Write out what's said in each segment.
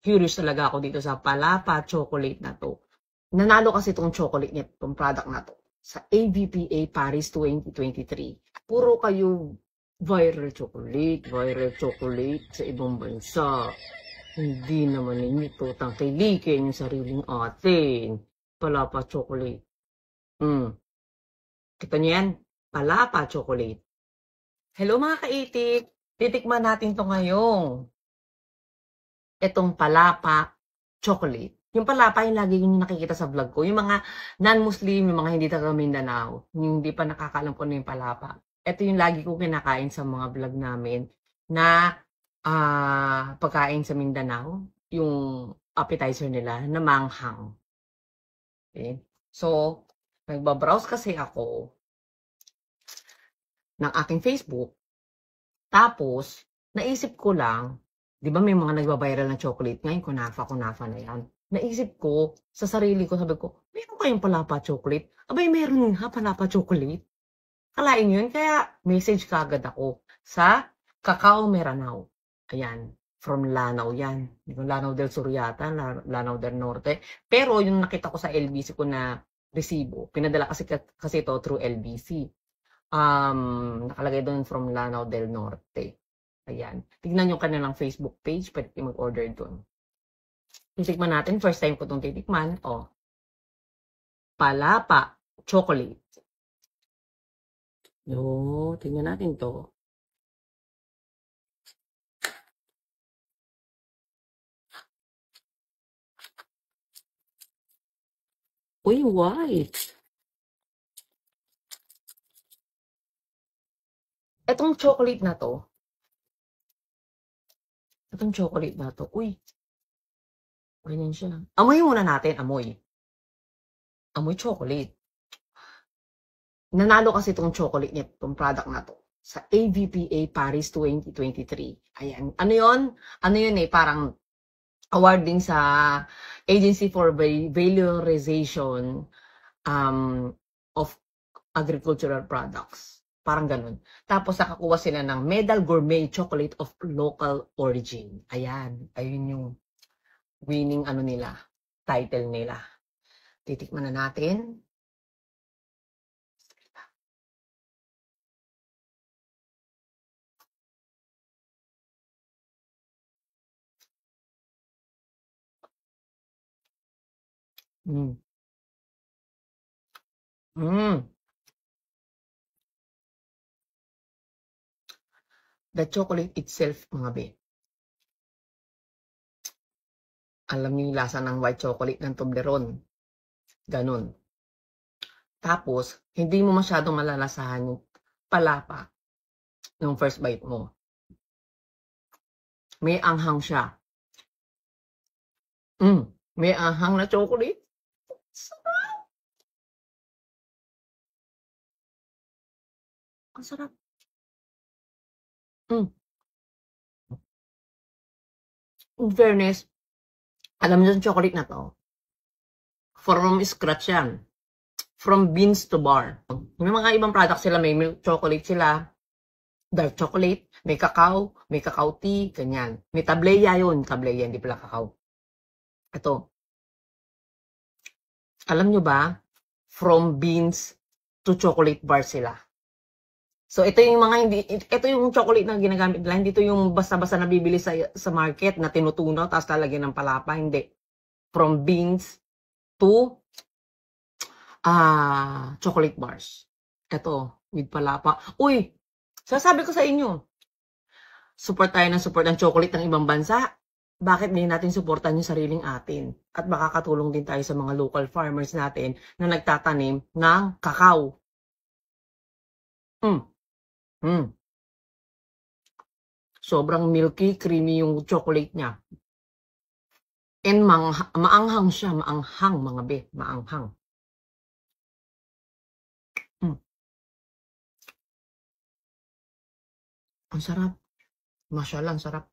curious talaga ako dito sa Palapa chocolate na to. Nanalo kasi itong chocolate niya, itong product na to, sa AVPA Paris 2023. Puro kayo viral chocolate sa ibang bansa. Hindi naman ninyo to tangkilikin yung sariling atin. Palapa chocolate. Kita niyo yan? Palapa chocolate. Hello mga kaitik! Titikman natin to ngayong itong palapa chocolate. Yung palapa yung lagi yung nakikita sa vlog ko. Yung mga non-Muslim, yung mga hindi taga Mindanao, yung hindi pa nakakaalam ko na yung palapa. Ito yung lagi ko kinakain sa mga vlog namin na pagkain sa Mindanao. Yung appetizer nila na manghang. Okay? So, nagbabrowse kasi ako ng aking Facebook. Tapos, naisip ko lang, di ba may mga nagbabiral ng chocolate ngayon, kunafa na yan. Naisip ko, sa sarili ko, sabi ko, meron kayong palapa chocolate? Abay, meron nga palapa chocolate. Kalain yun, kaya message kagad ako sa Cacao Meranao. Ayan, from Lanao yan. Yung Lanao del Sur yata, Lanao del Norte. Pero yung nakita ko sa LBC ko na resibo, pinadala kasi ito through LBC. Nakalagay doon from Lanao del Norte. Ayan. Tignan yung kanilang Facebook page. Pwede kayo mag-order doon. Titikman natin. First time ko itong titikman. Palapa chocolate. Tignan natin to. Uy, white. Itong chocolate na to, uy, ganyan siya. Amoy muna natin, amoy. Amoy chocolate. Nanalo kasi itong chocolate niya, itong product na to, sa AVPA Paris 2023. Ayan. Ano yun parang awarding sa Agency for Valorization of Agricultural Products. Parang ganun. Tapos nakakuha sila ng Medal Gourmet Chocolate of Local Origin. Ayan. Ayun yung winning nila. Title nila. Titikman na natin. The chocolate itself, mga be. Alam niyo yung lasa ng white chocolate ng Toblerone. Ganun. Tapos, hindi mo masyadong malalasahan yung palapa ng first bite mo. May anghang siya. May anghang na chocolate. Sarap. Ang sarap. In fairness, alam niyo yung chocolate na to, from scratch yan. From beans to bar. May mga ibang products sila, may milk chocolate sila, dark chocolate, may cacao tea, ganyan. May tableya yun. Tableya, hindi pala cacao. Ito. Alam nyo ba, from beans to chocolate bar sila. So, ito yung ito yung chocolate na ginagamit nila. Hindi ito yung basta-basta nabibili sa market na tinutunaw, tapos lalagyan ng palapa. Hindi. From beans to chocolate bars. Ito, with palapa. Uy, sasabi ko sa inyo, support tayo ng support ng chocolate ng ibang bansa. Bakit hindi natin supportan yung sariling atin? At makakatulong din tayo sa mga local farmers natin na nagtatanim ng kakao. Sobrang milky, creamy yung chocolate niya. And maanghang siya, maanghang mga be, maanghang. Ang sarap. Mashallah, ang sarap.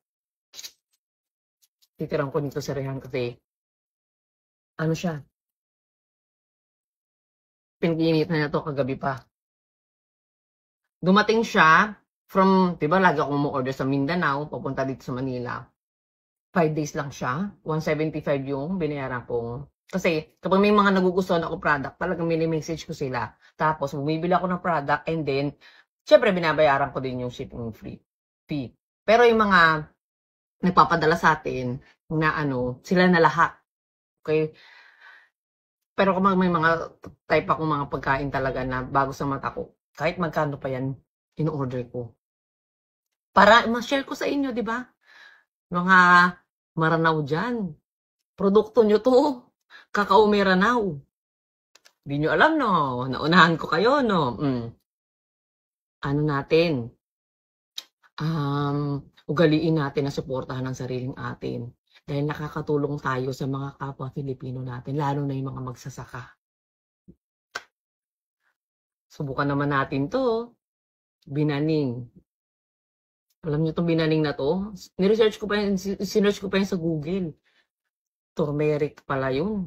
Titirang ko dito sa Rehan Cafe. Ano siya? Pinag-iinit na to kagabi pa. Dumating siya from, diba lagi akong mo-order sa Mindanao, papunta dito sa Manila. 5 days lang siya. 175 yung binayaran ko. Kasi kapag may mga nagugustuhan ako product, talagang mini-message ko sila. Tapos bumibili ako ng product and then, syempre binabayaran ko din yung shipping fee. Pero yung mga nagpapadala sa atin na sila na lahat. Okay? Pero kung may mga type akong mga pagkain talaga na bago sa mata ko, kahit magkano pa yan, in-order ko. Para ma-share ko sa inyo, di ba? Mga maranaw dyan. Produkto nyo to. Kakao Meranaw. Di nyo alam, no? Naunahan ko kayo, no? Ano natin? Ugaliin natin na suportahan ang sariling atin. Dahil nakakatulong tayo sa mga kapwa Filipino natin, lalo na yung mga magsasaka. Subukan naman natin to. Binaning. Alam niyo itong binaning na to? Sinearch ko pa yan sa Google. Turmeric pala yun.